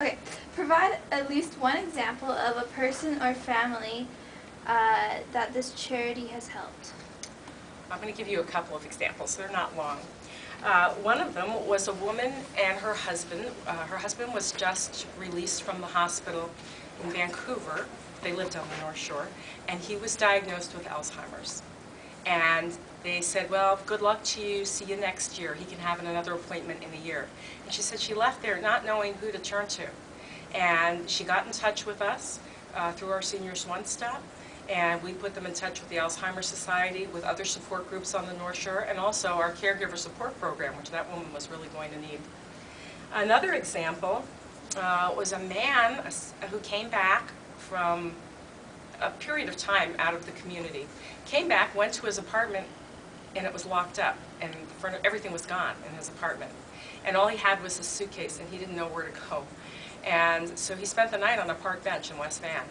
Okay, provide at least one example of a person or family that this charity has helped. I'm going to give you a couple of examples. They're not long. One of them was a woman and her husband. Her husband was just released from the hospital in Vancouver. They lived on the North Shore, and he was diagnosed with Alzheimer's. And they said, well, good luck to you, see you next year. He can have another appointment in a year. And she said she left there not knowing who to turn to. And she got in touch with us through our Seniors One Stop, and we put them in touch with the Alzheimer's Society, with other support groups on the North Shore, and also our caregiver support program, which that woman was really going to need. Another example was a man who came back from a period of time out of the community. Came back, went to his apartment, and it was locked up, and everything was gone in his apartment. And all he had was his suitcase, and he didn't know where to go. And so he spent the night on a park bench in West Van.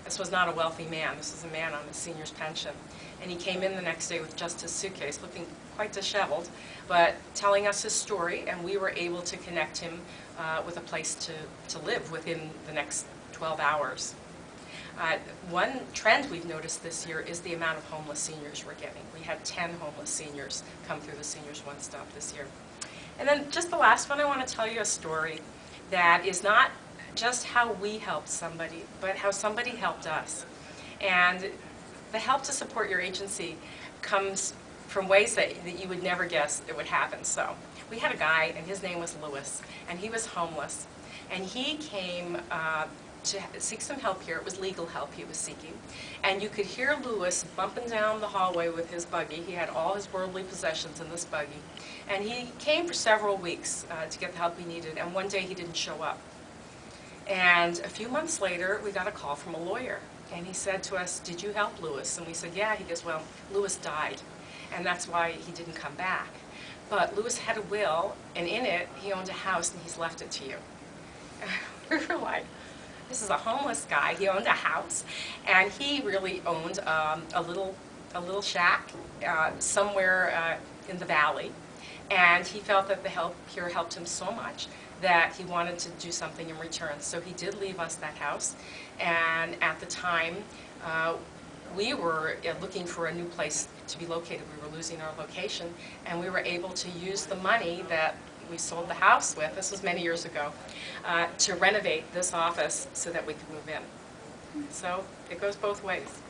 This was not a wealthy man. This was a man on a senior's pension. And he came in the next day with just his suitcase, looking quite disheveled, but telling us his story, and we were able to connect him with a place to live within the next 12 hours. One trend we've noticed this year is the amount of homeless seniors we're getting. We had 10 homeless seniors come through the Seniors One Stop this year. And then just the last one, I want to tell you a story that is not just how we helped somebody, but how somebody helped us. And the help to support your agency comes from ways that you would never guess it would happen. So we had a guy, and his name was Lewis, and he was homeless. And he came to seek some help here. It was legal help he was seeking. And you could hear Lewis bumping down the hallway with his buggy. He had all his worldly possessions in this buggy. And he came for several weeks to get the help he needed, and one day he didn't show up. And a few months later, we got a call from a lawyer. And he said to us, did you help Lewis? And we said, yeah. He goes, well, Lewis died, and that's why he didn't come back. But Lewis had a will, and in it, he owned a house, and he's left it to you. We were like, this is a homeless guy. He owned a house, and he really owned a little shack somewhere in the valley. And he felt that the help here helped him so much that he wanted to do something in return. So he did leave us that house, and at the time, we were looking for a new place to be located. We were losing our location, and we were able to use the money that we sold the house with, this was many years ago, to renovate this office so that we could move in. So it goes both ways.